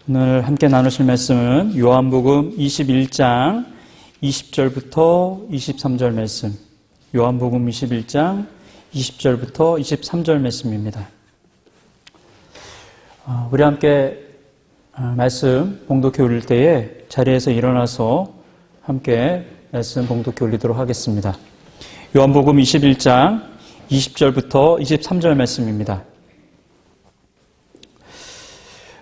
오늘 함께 나누실 말씀은 요한복음 21장 20절부터 23절 말씀, 요한복음 21장 20절부터 23절 말씀입니다. 우리 함께 말씀 봉독해 올릴 때에 자리에서 일어나서 함께 말씀 봉독해 올리도록 하겠습니다. 요한복음 21장 20절부터 23절 말씀입니다.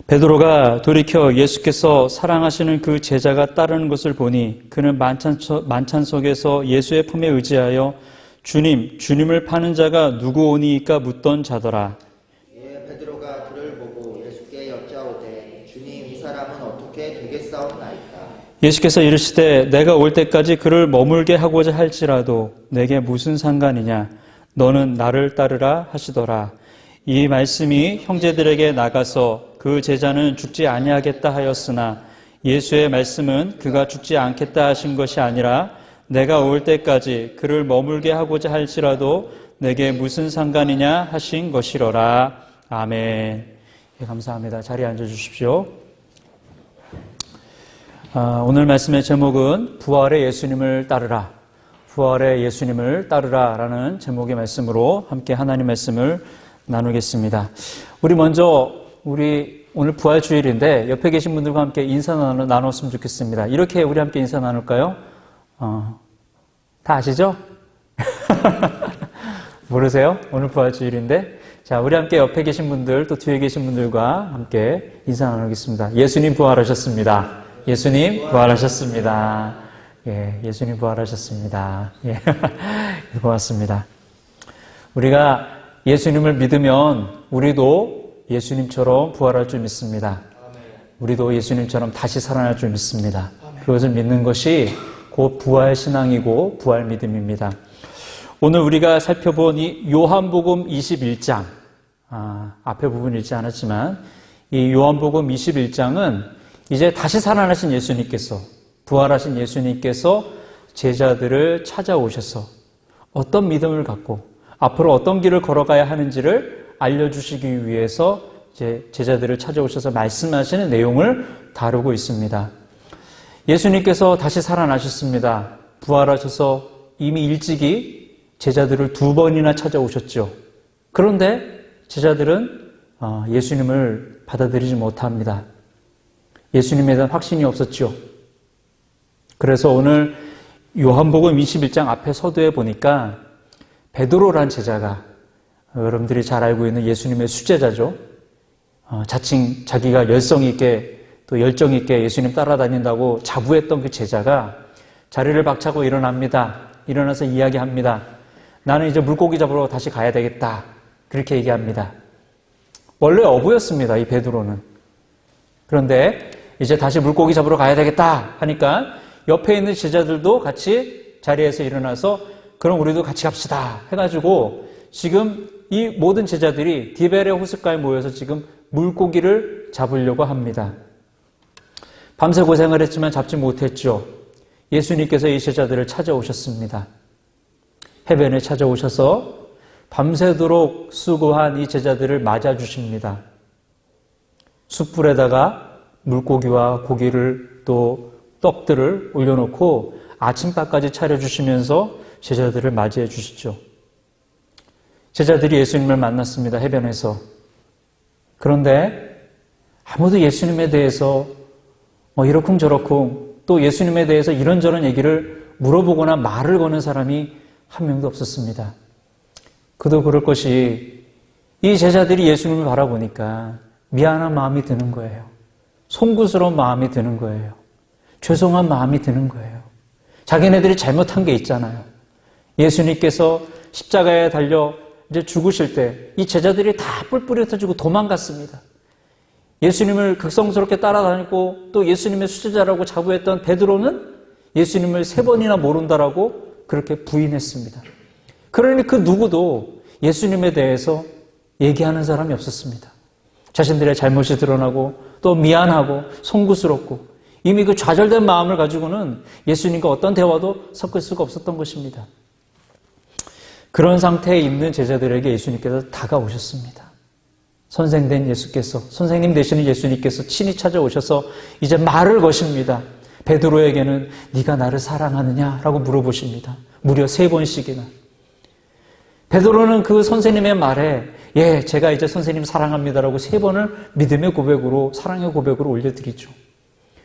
베드로가 돌이켜 예수께서 사랑하시는 그 제자가 따르는 것을 보니 그는 만찬 속에서 예수의 품에 의지하여 주님을 파는 자가 누구오니이까 묻던 자더라. 이에 베드로가 그를 보고 예수께 여짜오되 주님, 이 사람은 어떻게 되겠사옵나이까? 예수께서 이르시되 내가 올 때까지 그를 머물게 하고자 할지라도 내게 무슨 상관이냐? 너는 나를 따르라 하시더라. 이 말씀이 형제들에게 나가서 그 제자는 죽지 아니하겠다 하였으나 예수의 말씀은 그가 죽지 않겠다 하신 것이 아니라 내가 올 때까지 그를 머물게 하고자 할지라도 내게 무슨 상관이냐 하신 것이로라. 아멘. 예, 감사합니다. 자리에 앉아주십시오. 오늘 말씀의 제목은 부활의 예수님을 따르라. 부활의 예수님을 따르라 라는 제목의 말씀으로 함께 하나님 말씀을 나누겠습니다. 우리 오늘 부활주일인데 옆에 계신 분들과 함께 인사 나눴으면 좋겠습니다. 이렇게 우리 함께 인사 나눌까요? 다 아시죠? 모르세요? 오늘 부활주일인데. 자, 우리 함께 옆에 계신 분들 또 뒤에 계신 분들과 함께 인사 나누겠습니다. 예수님 부활하셨습니다. 예수님 부활하셨습니다. 예, 예수님 부활하셨습니다. 예, 고맙습니다. 우리가 예수님을 믿으면 우리도 예수님처럼 부활할 줄 믿습니다. 우리도 예수님처럼 다시 살아날 줄 믿습니다. 그것을 믿는 것이 곧 부활 신앙이고 부활 믿음입니다. 오늘 우리가 살펴본 이 요한복음 21장, 앞에 부분 읽지 않았지만 이 요한복음 21장은 이제 다시 살아나신 예수님께서, 부활하신 예수님께서 제자들을 찾아오셔서 어떤 믿음을 갖고 앞으로 어떤 길을 걸어가야 하는지를 알려주시기 위해서 이제 제자들을 찾아오셔서 말씀하시는 내용을 다루고 있습니다. 예수님께서 다시 살아나셨습니다. 부활하셔서 이미 일찍이 제자들을 2번이나 찾아오셨죠. 그런데 제자들은 예수님을 받아들이지 못합니다. 예수님에 대한 확신이 없었죠. 그래서 오늘 요한복음 21장 앞에 서두에 보니까 베드로란 제자가 여러분들이 잘 알고 있는 예수님의 수제자죠. 자칭 자기가 열성 있게 또 열정 있게 예수님 따라다닌다고 자부했던 그 제자가 자리를 박차고 일어납니다. 일어나서 이야기합니다. 나는 이제 물고기 잡으러 다시 가야 되겠다. 그렇게 얘기합니다. 원래 어부였습니다. 이 베드로는. 그런데 이제 다시 물고기 잡으러 가야 되겠다 하니까 옆에 있는 제자들도 같이 자리에서 일어나서 그럼 우리도 같이 갑시다 해가지고 지금 이 모든 제자들이 디베레 호숫가에 모여서 지금 물고기를 잡으려고 합니다. 밤새 고생을 했지만 잡지 못했죠. 예수님께서 이 제자들을 찾아오셨습니다. 해변에 찾아오셔서 밤새도록 수고한 이 제자들을 맞아주십니다. 숯불에다가 물고기와 고기를 또 떡들을 올려놓고 아침밥까지 차려주시면서 제자들을 맞이해 주시죠. 제자들이 예수님을 만났습니다. 해변에서. 그런데 아무도 예수님에 대해서 이러쿵저러쿵 또 예수님에 대해서 이런저런 얘기를 물어보거나 말을 거는 사람이 한 명도 없었습니다. 그도 그럴 것이 이 제자들이 예수님을 바라보니까 미안한 마음이 드는 거예요. 송구스러운 마음이 드는 거예요. 죄송한 마음이 드는 거예요. 자기네들이 잘못한 게 있잖아요. 예수님께서 십자가에 달려 이제 죽으실 때 이 제자들이 다 뿔뿔이 흩어지고 도망갔습니다. 예수님을 극성스럽게 따라다니고 또 예수님의 수제자라고 자부했던 베드로는 예수님을 3번이나 모른다라고 그렇게 부인했습니다. 그러니 그 누구도 예수님에 대해서 얘기하는 사람이 없었습니다. 자신들의 잘못이 드러나고 또 미안하고 송구스럽고 이미 그 좌절된 마음을 가지고는 예수님과 어떤 대화도 섞을 수가 없었던 것입니다. 그런 상태에 있는 제자들에게 예수님께서 다가오셨습니다. 선생된 예수께서, 선생님 되시는 예수님께서 친히 찾아오셔서 이제 말을 거십니다. 베드로에게는 네가 나를 사랑하느냐라고 물어보십니다. 무려 3번씩이나. 베드로는 그 선생님의 말에 예, 제가 이제 선생님 사랑합니다라고 3번을 믿음의 고백으로, 사랑의 고백으로 올려드리죠.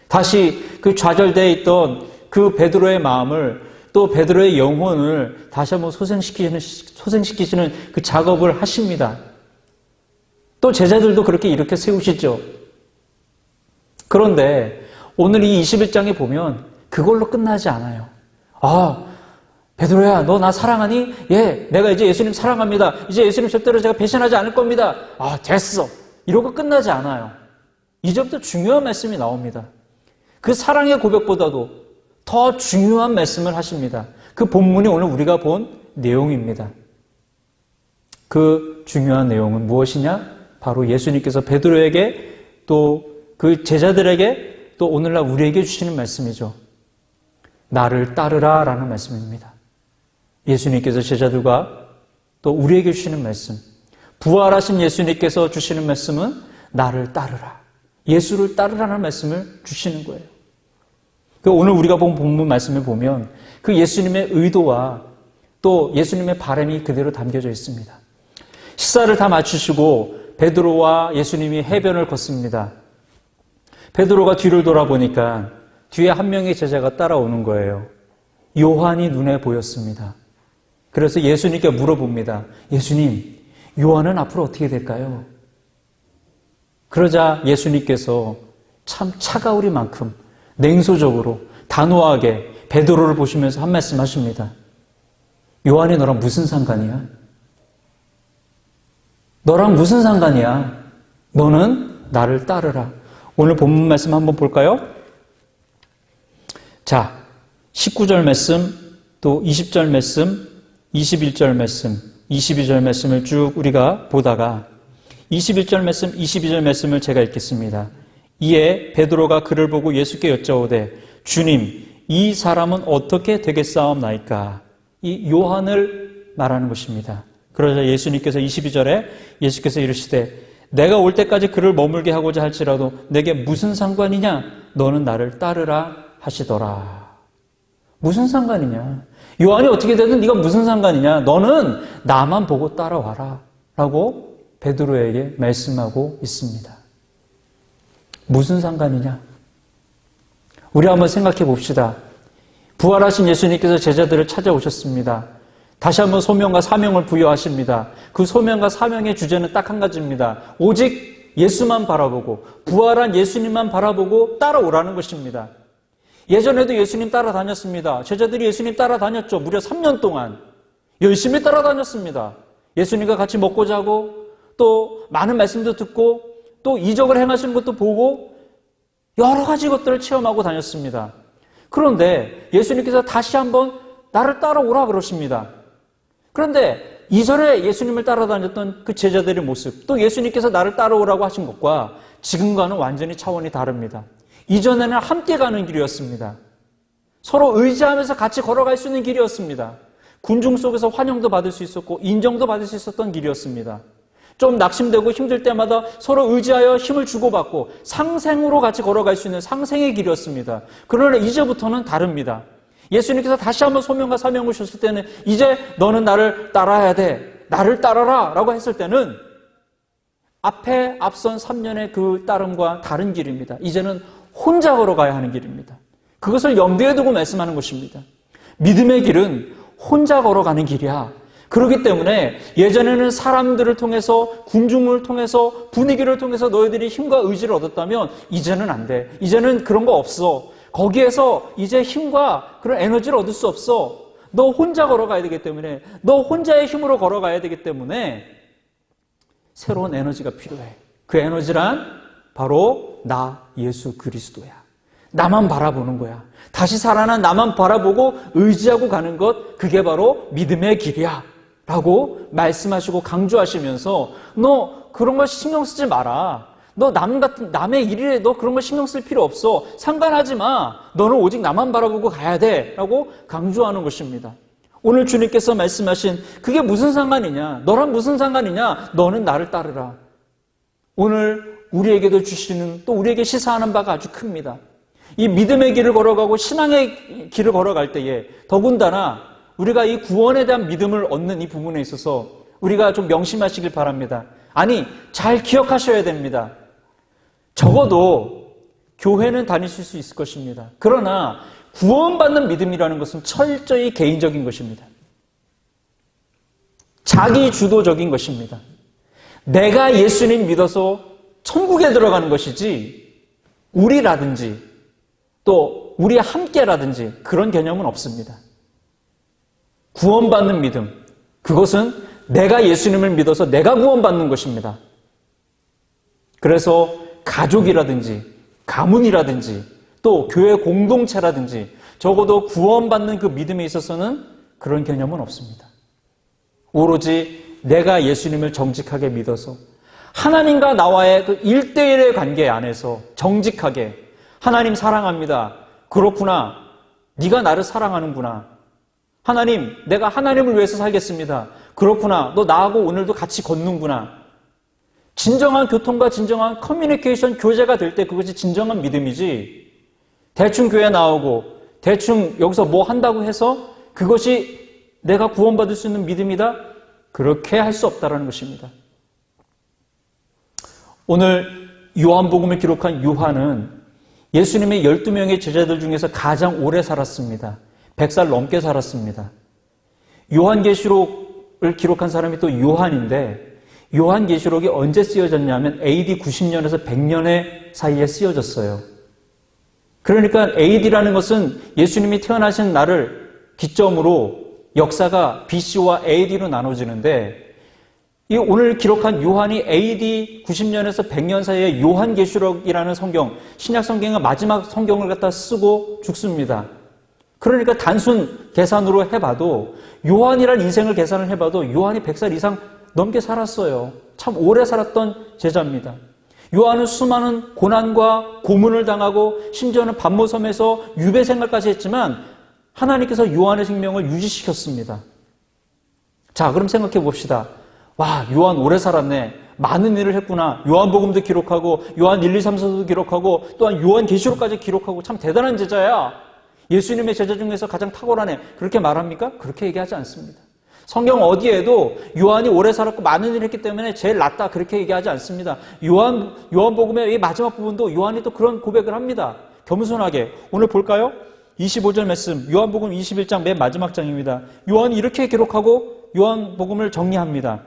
다시 그 좌절되어 있던 그 베드로의 마음을, 또 베드로의 영혼을 다시 한번 소생시키시는 그 작업을 하십니다. 또 제자들도 그렇게 이렇게 세우시죠. 그런데 오늘 이 21장에 보면 그걸로 끝나지 않아요. 아, 베드로야, 너 나 사랑하니? 예, 내가 이제 예수님 사랑합니다. 이제 예수님 절대로 제가 배신하지 않을 겁니다. 아, 됐어. 이러고 끝나지 않아요. 이제부터 중요한 말씀이 나옵니다. 그 사랑의 고백보다도 더 중요한 말씀을 하십니다. 그 본문이 오늘 우리가 본 내용입니다. 그 중요한 내용은 무엇이냐? 바로 예수님께서 베드로에게 또 그 제자들에게 또 오늘날 우리에게 주시는 말씀이죠. 나를 따르라 라는 말씀입니다. 예수님께서 제자들과 또 우리에게 주시는 말씀, 부활하신 예수님께서 주시는 말씀은 나를 따르라, 예수를 따르라는 말씀을 주시는 거예요. 오늘 우리가 본 본문 말씀을 보면 그 예수님의 의도와 또 예수님의 바람이 그대로 담겨져 있습니다. 식사를 다 마치시고 베드로와 예수님이 해변을 걷습니다. 베드로가 뒤를 돌아보니까 뒤에 한 명의 제자가 따라오는 거예요. 요한이 눈에 보였습니다. 그래서 예수님께 물어봅니다. 예수님, 요한은 앞으로 어떻게 될까요? 그러자 예수님께서 참 차가우리만큼 냉소적으로 단호하게 베드로를 보시면서 한 말씀 하십니다. 요한이 너랑 무슨 상관이야? 너랑 무슨 상관이야? 너는 나를 따르라. 오늘 본문 말씀 한번 볼까요? 자, 19절 말씀, 또 20절 말씀, 21절 말씀, 22절 말씀을 쭉 우리가 보다가 21절 말씀, 22절 말씀을 제가 읽겠습니다. 이에 베드로가 그를 보고 예수께 여짜오되 주님, 이 사람은 어떻게 되겠사옵나이까? 이 요한을 말하는 것입니다. 그러자 예수님께서 22절에 예수께서 이르시되 내가 올 때까지 그를 머물게 하고자 할지라도 내게 무슨 상관이냐? 너는 나를 따르라 하시더라. 무슨 상관이냐? 요한이 어떻게 되든 네가 무슨 상관이냐? 너는 나만 보고 따라와라 라고 베드로에게 말씀하고 있습니다. 무슨 상관이냐? 우리 한번 생각해 봅시다. 부활하신 예수님께서 제자들을 찾아오셨습니다. 다시 한번 소명과 사명을 부여하십니다. 그 소명과 사명의 주제는 딱 한 가지입니다. 오직 예수만 바라보고 부활한 예수님만 바라보고 따라오라는 것입니다. 예전에도 예수님 따라다녔습니다. 제자들이 예수님 따라다녔죠. 무려 3년 동안 열심히 따라다녔습니다. 예수님과 같이 먹고 자고 또 많은 말씀도 듣고 또 이적을 행하시는 것도 보고 여러 가지 것들을 체험하고 다녔습니다. 그런데 예수님께서 다시 한번 나를 따라오라 그러십니다. 그런데 이전에 예수님을 따라다녔던 그 제자들의 모습, 또 예수님께서 나를 따라오라고 하신 것과 지금과는 완전히 차원이 다릅니다. 이전에는 함께 가는 길이었습니다. 서로 의지하면서 같이 걸어갈 수 있는 길이었습니다. 군중 속에서 환영도 받을 수 있었고 인정도 받을 수 있었던 길이었습니다. 좀 낙심되고 힘들 때마다 서로 의지하여 힘을 주고받고 상생으로 같이 걸어갈 수 있는 상생의 길이었습니다. 그러나 이제부터는 다릅니다. 예수님께서 다시 한번 소명과 사명을 주셨을 때는 이제 너는 나를 따라야 돼. 나를 따라라 라고 했을 때는 앞선 3년의 그 따름과 다른 길입니다. 이제는 혼자 걸어가야 하는 길입니다. 그것을 염두에 두고 말씀하는 것입니다. 믿음의 길은 혼자 걸어가는 길이야. 그렇기 때문에 예전에는 사람들을 통해서, 군중을 통해서, 분위기를 통해서 너희들이 힘과 의지를 얻었다면 이제는 안 돼. 이제는 그런 거 없어. 거기에서 이제 힘과 그런 에너지를 얻을 수 없어. 너 혼자 걸어가야 되기 때문에, 너 혼자의 힘으로 걸어가야 되기 때문에 새로운 에너지가 필요해. 그 에너지란 바로 나 예수 그리스도야. 나만 바라보는 거야. 다시 살아난 나만 바라보고 의지하고 가는 것, 그게 바로 믿음의 길이야 라고 말씀하시고 강조하시면서 너 그런 거 신경 쓰지 마라. 너 남의 일에 너 그런 거 신경 쓸 필요 없어. 상관하지 마. 너는 오직 나만 바라보고 가야 돼 라고 강조하는 것입니다. 오늘 주님께서 말씀하신 그게 무슨 상관이냐? 너랑 무슨 상관이냐? 너는 나를 따르라. 오늘 우리에게도 주시는, 또 우리에게 시사하는 바가 아주 큽니다. 이 믿음의 길을 걸어가고 신앙의 길을 걸어갈 때에 더군다나 우리가 이 구원에 대한 믿음을 얻는 이 부분에 있어서 우리가 좀 명심하시길 바랍니다. 아니, 잘 기억하셔야 됩니다. 적어도 교회는 다니실 수 있을 것입니다. 그러나 구원받는 믿음이라는 것은 철저히 개인적인 것입니다. 자기 주도적인 것입니다. 내가 예수님 믿어서 천국에 들어가는 것이지 우리라든지 또 우리 함께라든지 그런 개념은 없습니다. 구원받는 믿음, 그것은 내가 예수님을 믿어서 내가 구원받는 것입니다. 그래서 가족이라든지 가문이라든지 또 교회 공동체라든지 적어도 구원받는 그 믿음에 있어서는 그런 개념은 없습니다. 오로지 내가 예수님을 정직하게 믿어서 하나님과 나와의 그 1대1의 관계 안에서 정직하게 하나님 사랑합니다. 그렇구나. 네가 나를 사랑하는구나. 하나님, 내가 하나님을 위해서 살겠습니다. 그렇구나. 너 나하고 오늘도 같이 걷는구나. 진정한 교통과 진정한 커뮤니케이션 교제가 될 때 그것이 진정한 믿음이지, 대충 교회 나오고 대충 여기서 뭐 한다고 해서 그것이 내가 구원받을 수 있는 믿음이다? 그렇게 할 수 없다는 것입니다. 오늘 요한복음을 기록한 요한은 예수님의 12명의 제자들 중에서 가장 오래 살았습니다. 100살 넘게 살았습니다. 요한계시록을 기록한 사람이 또 요한인데, 요한계시록이 언제 쓰여졌냐면 AD 90년에서 100년의 사이에 쓰여졌어요. 그러니까 AD라는 것은 예수님이 태어나신 날을 기점으로 역사가 BC와 AD로 나눠지는데, 이 오늘 기록한 요한이 AD 90년에서 100년 사이에 요한계시록이라는 성경, 신약 성경의 마지막 성경을 갖다 쓰고 죽습니다. 그러니까 단순 계산으로 해봐도, 요한이란 인생을 계산을 해봐도 요한이 100살 이상 넘게 살았어요. 참 오래 살았던 제자입니다. 요한은 수많은 고난과 고문을 당하고 심지어는 반모섬에서 유배 생활까지 했지만 하나님께서 요한의 생명을 유지시켰습니다. 자, 그럼 생각해 봅시다. 와, 요한 오래 살았네. 많은 일을 했구나. 요한복음도 기록하고 요한 1, 2, 3, 4도 기록하고 또한 요한계시록까지 기록하고 참 대단한 제자야. 예수님의 제자 중에서 가장 탁월하네. 그렇게 말합니까? 그렇게 얘기하지 않습니다. 성경 어디에도 요한이 오래 살았고 많은 일을 했기 때문에 제일 낫다 그렇게 얘기하지 않습니다. 요한복음의 이 마지막 부분도 요한이 또 그런 고백을 합니다. 겸손하게. 오늘 볼까요? 25절 말씀, 요한복음 21장 맨 마지막 장입니다. 요한이 이렇게 기록하고 요한복음을 정리합니다.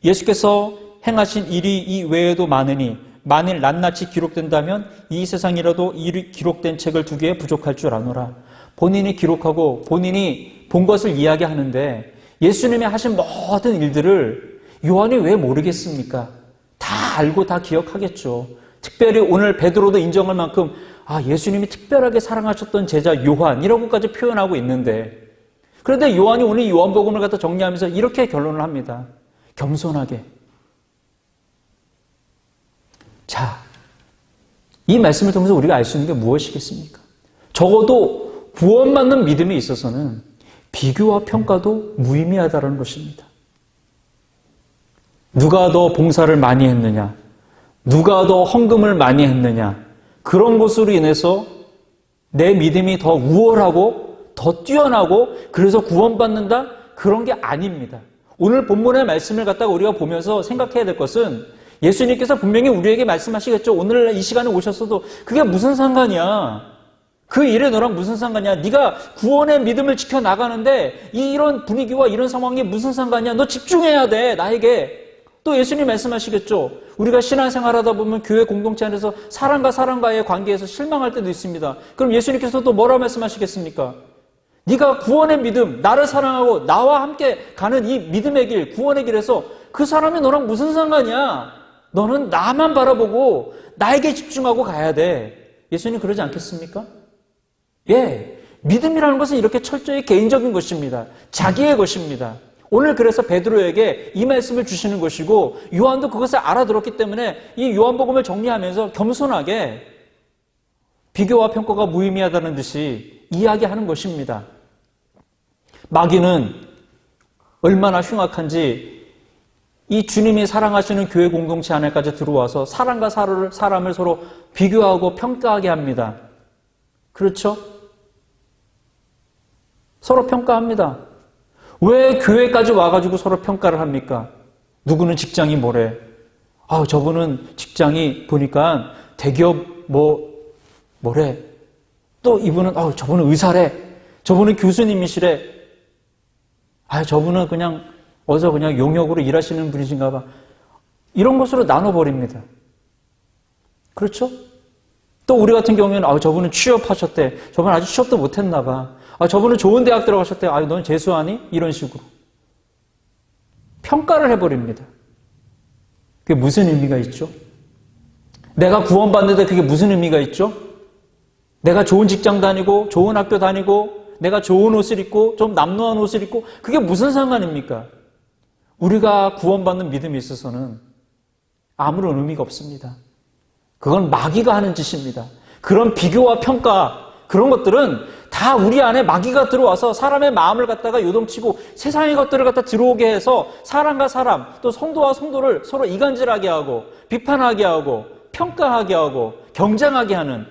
예수께서 행하신 일이 이 외에도 많으니 만일 낱낱이 기록된다면 이 세상이라도 이 기록된 책을 두 개에 부족할 줄 아노라. 본인이 기록하고 본인이 본 것을 이야기하는데 예수님이 하신 모든 일들을 요한이 왜 모르겠습니까? 다 알고 다 기억하겠죠. 특별히 오늘 베드로도 인정할 만큼 예수님이 특별하게 사랑하셨던 제자 요한이라고까지 표현하고 있는데, 그런데 요한이 오늘 요한복음을 갖다 정리하면서 이렇게 결론을 합니다. 겸손하게. 자, 이 말씀을 통해서 우리가 알 수 있는 게 무엇이겠습니까? 적어도 구원받는 믿음에 있어서는 비교와 평가도 무의미하다는 것입니다. 누가 더 봉사를 많이 했느냐, 누가 더 헌금을 많이 했느냐, 그런 것으로 인해서 내 믿음이 더 우월하고 더 뛰어나고 그래서 구원받는다? 그런 게 아닙니다. 오늘 본문의 말씀을 갖다가 우리가 보면서 생각해야 될 것은, 예수님께서 분명히 우리에게 말씀하시겠죠. 오늘 이 시간에 오셨어도 그게 무슨 상관이야. 그 일에 너랑 무슨 상관이야. 네가 구원의 믿음을 지켜나가는데 이런 분위기와 이런 상황이 무슨 상관이야. 너 집중해야 돼, 나에게. 또 예수님 말씀하시겠죠. 우리가 신앙생활하다 보면 교회 공동체 안에서 사람과 사람과의 관계에서 실망할 때도 있습니다. 그럼 예수님께서 또 뭐라고 말씀하시겠습니까? 네가 구원의 믿음, 나를 사랑하고 나와 함께 가는 이 믿음의 길, 구원의 길에서 그 사람이 너랑 무슨 상관이야. 너는 나만 바라보고 나에게 집중하고 가야 돼. 예수님 그러지 않겠습니까? 예, 믿음이라는 것은 이렇게 철저히 개인적인 것입니다. 자기의 것입니다. 오늘 그래서 베드로에게 이 말씀을 주시는 것이고, 요한도 그것을 알아들었기 때문에 이 요한복음을 정리하면서 겸손하게 비교와 평가가 무의미하다는 듯이 이야기하는 것입니다. 마귀는 얼마나 흉악한지 이 주님이 사랑하시는 교회 공동체 안에까지 들어와서 사람과 사람을 서로 비교하고 평가하게 합니다. 그렇죠? 서로 평가합니다. 왜 교회까지 와가지고 서로 평가를 합니까? 누구는 직장이 뭐래? 저분은 직장이 보니까 대기업 뭐래? 또 이분은 저분은 의사래. 저분은 교수님이시래. 저분은 그냥 어디서 그냥 용역으로 일하시는 분이신가 봐. 이런 것으로 나눠버립니다. 그렇죠? 또 우리 같은 경우에는 저분은 취업하셨대. 저분은 아직 취업도 못했나 봐. 저분은 좋은 대학 들어가셨대. 넌 재수하니? 이런 식으로 평가를 해버립니다. 그게 무슨 의미가 있죠? 내가 구원받는데 그게 무슨 의미가 있죠? 내가 좋은 직장 다니고 좋은 학교 다니고 내가 좋은 옷을 입고 좀 남루한 옷을 입고 그게 무슨 상관입니까? 우리가 구원받는 믿음에 있어서는 아무런 의미가 없습니다. 그건 마귀가 하는 짓입니다. 그런 비교와 평가, 그런 것들은 다 우리 안에 마귀가 들어와서 사람의 마음을 갖다가 요동치고 세상의 것들을 갖다 들어오게 해서 사람과 사람, 또 성도와 성도를 서로 이간질하게 하고 비판하게 하고 평가하게 하고 경쟁하게 하는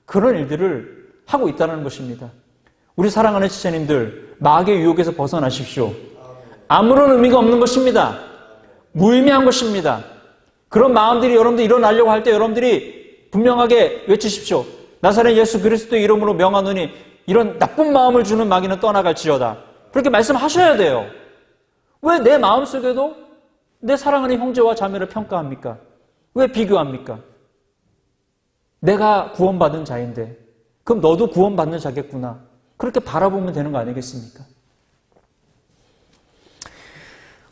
그런 일들을 하고 있다는 것입니다. 우리 사랑하는 지체님들, 마귀의 유혹에서 벗어나십시오. 아무런 의미가 없는 것입니다. 무의미한 것입니다. 그런 마음들이 여러분들 일어나려고 할 때 여러분들이 분명하게 외치십시오. 나사렛 예수 그리스도의 이름으로 명하노니 이런 나쁜 마음을 주는 마귀는 떠나갈지어다. 그렇게 말씀하셔야 돼요. 왜 내 마음속에도 내 사랑하는 형제와 자매를 평가합니까? 왜 비교합니까? 내가 구원받은 자인데 그럼 너도 구원받는 자겠구나. 그렇게 바라보면 되는 거 아니겠습니까?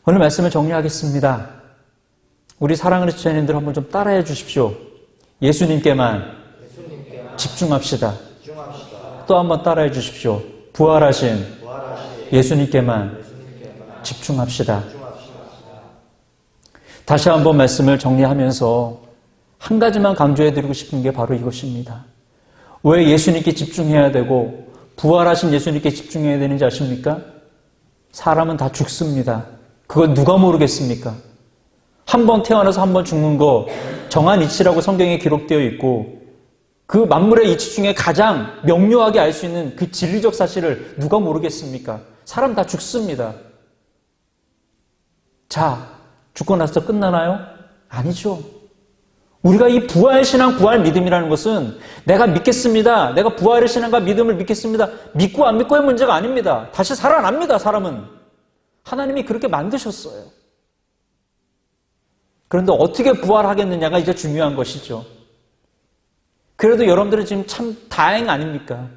오늘 말씀을 정리하겠습니다. 우리 사랑하는 지체님들 한번 좀 따라해 주십시오. 예수님께만 집중합시다. 또 한번 따라해 주십시오. 부활하신 예수님께만 집중합시다. 다시 한번 말씀을 정리하면서 한 가지만 강조해 드리고 싶은 게 바로 이것입니다. 왜 예수님께 집중해야 되고 부활하신 예수님께 집중해야 되는지 아십니까? 사람은 다 죽습니다. 그건 누가 모르겠습니까? 한 번 태어나서 한 번 죽는 거 정한 이치라고 성경에 기록되어 있고 그 만물의 이치 중에 가장 명료하게 알 수 있는 그 진리적 사실을 누가 모르겠습니까? 사람 다 죽습니다. 자, 죽고 나서 끝나나요? 아니죠. 우리가 이 부활신앙, 부활믿음이라는 것은 내가 믿겠습니다. 내가 부활의 신앙과 믿음을 믿겠습니다. 믿고 안 믿고의 문제가 아닙니다. 다시 살아납니다, 사람은. 하나님이 그렇게 만드셨어요. 그런데 어떻게 부활하겠느냐가 이제 중요한 것이죠. 그래도 여러분들은 지금 참 다행 아닙니까?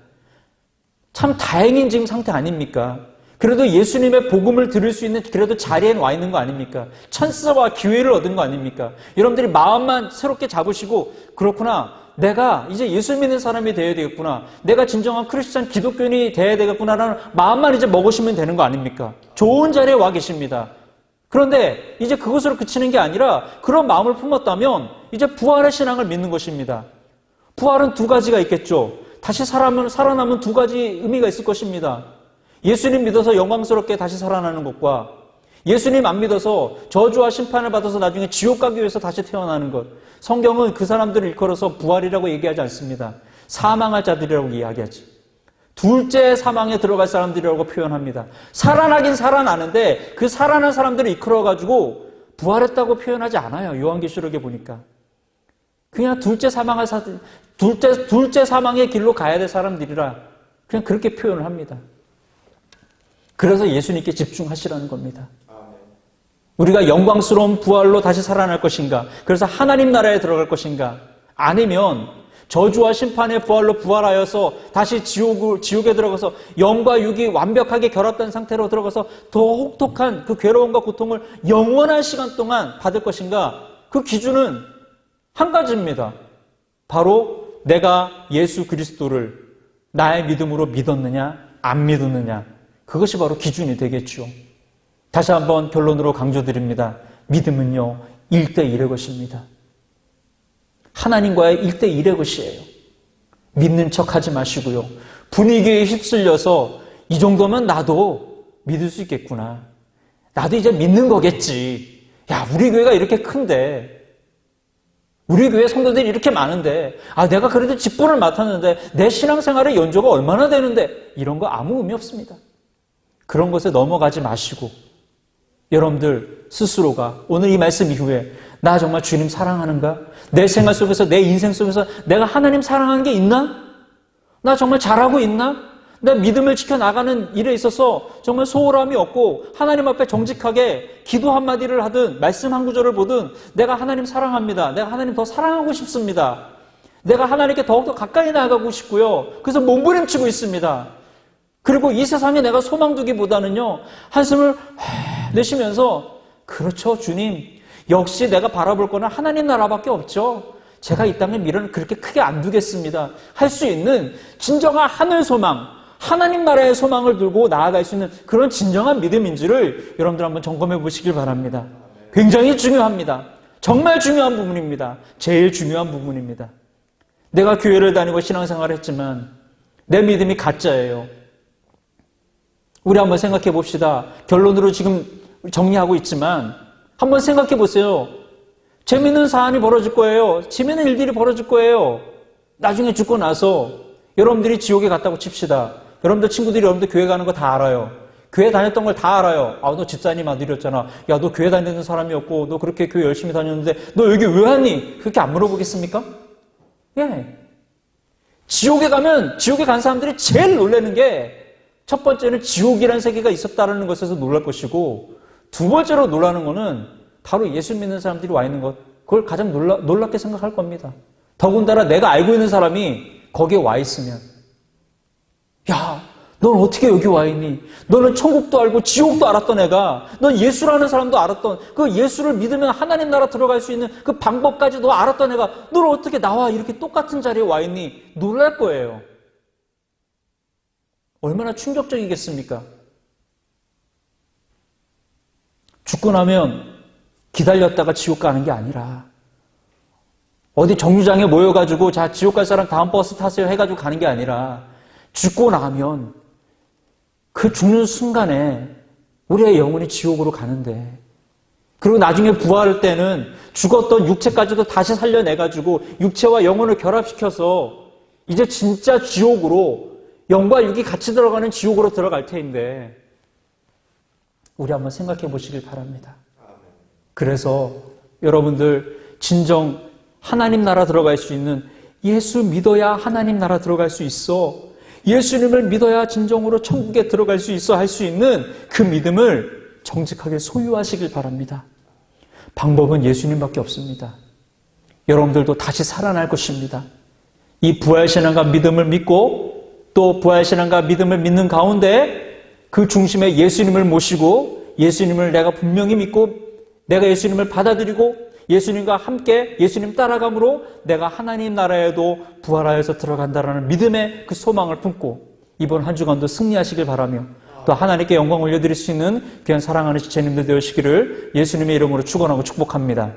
참 다행인 지금 상태 아닙니까? 그래도 예수님의 복음을 들을 수 있는 그래도 자리에 와 있는 거 아닙니까? 찬스와 기회를 얻은 거 아닙니까? 여러분들이 마음만 새롭게 잡으시고 그렇구나. 내가 이제 예수 믿는 사람이 되어야 되겠구나. 내가 진정한 크리스찬 기독교인이 되어야 되겠구나라는 마음만 이제 먹으시면 되는 거 아닙니까? 좋은 자리에 와 계십니다. 그런데 이제 그것으로 그치는 게 아니라 그런 마음을 품었다면 이제 부활의 신앙을 믿는 것입니다. 부활은 두 가지가 있겠죠. 다시 살아남은 두 가지 의미가 있을 것입니다. 예수님 믿어서 영광스럽게 다시 살아나는 것과 예수님 안 믿어서 저주와 심판을 받아서 나중에 지옥 가기 위해서 다시 태어나는 것. 성경은 그 사람들을 일컬어서 부활이라고 얘기하지 않습니다. 사망할 자들이라고 이야기하지. 둘째 사망에 들어갈 사람들이라고 표현합니다. 살아나긴 살아나는데 그 살아난 사람들을 이끌어가지고 부활했다고 표현하지 않아요. 요한계시록에 보니까. 그냥 둘째 사망의 길로 가야 될 사람들이라 그냥 그렇게 표현을 합니다. 그래서 예수님께 집중하시라는 겁니다. 우리가 영광스러운 부활로 다시 살아날 것인가? 그래서 하나님 나라에 들어갈 것인가? 아니면 저주와 심판의 부활로 부활하여서 다시 지옥에 들어가서 영과 육이 완벽하게 결합된 상태로 들어가서 더 혹독한 그 괴로움과 고통을 영원한 시간 동안 받을 것인가? 그 기준은 한 가지입니다. 바로 내가 예수 그리스도를 나의 믿음으로 믿었느냐, 안 믿었느냐. 그것이 바로 기준이 되겠죠. 다시 한번 결론으로 강조드립니다. 믿음은요, 1대1의 것입니다. 하나님과의 1대1의 것이에요. 믿는 척 하지 마시고요. 분위기에 휩쓸려서 이 정도면 나도 믿을 수 있겠구나. 나도 이제 믿는 거겠지. 야, 우리 교회가 이렇게 큰데, 우리 교회 성도들이 이렇게 많은데, 내가 그래도 직분을 맡았는데 내 신앙생활의 연조가 얼마나 되는데, 이런 거 아무 의미 없습니다. 그런 것에 넘어가지 마시고 여러분들 스스로가 오늘 이 말씀 이후에 나 정말 주님 사랑하는가? 내 생활 속에서, 내 인생 속에서 내가 하나님 사랑하는 게 있나? 나 정말 잘하고 있나? 내 믿음을 지켜나가는 일에 있어서 정말 소홀함이 없고 하나님 앞에 정직하게 기도 한마디를 하든 말씀 한 구절을 보든 내가 하나님 사랑합니다. 내가 하나님 더 사랑하고 싶습니다. 내가 하나님께 더욱더 가까이 나아가고 싶고요. 그래서 몸부림치고 있습니다. 그리고 이 세상에 내가 소망 두기보다는요, 한숨을 내쉬면서, 그렇죠, 주님. 역시 내가 바라볼 거는 하나님 나라밖에 없죠. 제가 이 땅에 미련을 그렇게 크게 안 두겠습니다. 할 수 있는 진정한 하늘 소망, 하나님 나라의 소망을 들고 나아갈 수 있는 그런 진정한 믿음인지를 여러분들 한번 점검해 보시길 바랍니다. 굉장히 중요합니다. 정말 중요한 부분입니다. 제일 중요한 부분입니다. 내가 교회를 다니고 신앙생활을 했지만 내 믿음이 가짜예요. 우리 한번 생각해 봅시다. 결론으로 지금 정리하고 있지만 한번 생각해 보세요. 재밌는 사안이 벌어질 거예요. 재밌는 일들이 벌어질 거예요. 나중에 죽고 나서 여러분들이 지옥에 갔다고 칩시다. 여러분들 친구들이 여러분들 교회 가는 거 다 알아요. 교회 다녔던 걸 다 알아요. 너 집사님 아들이었잖아. 야, 너 교회 다니는 사람이었고 너 그렇게 교회 열심히 다녔는데 너 여기 왜 왔니? 그렇게 안 물어보겠습니까? 예. 지옥에 가면 지옥에 간 사람들이 제일 놀라는 게 첫 번째는 지옥이라는 세계가 있었다는 것에서 놀랄 것이고 두 번째로 놀라는 거는 바로 예수 믿는 사람들이 와 있는 것, 그걸 가장 놀랍게 생각할 겁니다. 더군다나 내가 알고 있는 사람이 거기에 와 있으면, 야, 넌 어떻게 여기 와 있니? 너는 천국도 알고 지옥도 알았던 애가, 넌 예수라는 사람도 알았던, 그 예수를 믿으면 하나님 나라 들어갈 수 있는 그 방법까지 너 알았던 애가, 넌 어떻게 나와 이렇게 똑같은 자리에 와 있니? 놀랄 거예요. 얼마나 충격적이겠습니까? 죽고 나면 기다렸다가 지옥 가는 게 아니라 어디 정류장에 모여가지고 자 지옥 갈 사람 다음 버스 타세요 해가지고 가는 게 아니라 죽고 나면 그 죽는 순간에 우리의 영혼이 지옥으로 가는데, 그리고 나중에 부활할 때는 죽었던 육체까지도 다시 살려내가지고 육체와 영혼을 결합시켜서 이제 진짜 지옥으로, 영과 육이 같이 들어가는 지옥으로 들어갈 테인데 우리 한번 생각해 보시길 바랍니다. 그래서 여러분들 진정 하나님 나라 들어갈 수 있는, 예수 믿어야 하나님 나라 들어갈 수 있어, 예수님을 믿어야 진정으로 천국에 들어갈 수 있어 할 수 있는 그 믿음을 정직하게 소유하시길 바랍니다. 방법은 예수님밖에 없습니다. 여러분들도 다시 살아날 것입니다. 이 부활신앙과 믿음을 믿고 또 부활신앙과 믿음을 믿는 가운데 그 중심에 예수님을 모시고 예수님을 내가 분명히 믿고 내가 예수님을 받아들이고 예수님과 함께 예수님 따라감으로 내가 하나님 나라에도 부활하여서 들어간다라는 믿음의 그 소망을 품고 이번 한 주간도 승리하시길 바라며 또 하나님께 영광 올려드릴 수 있는 귀한 사랑하는 지체님들 되시기를 예수님의 이름으로 축원하고 축복합니다.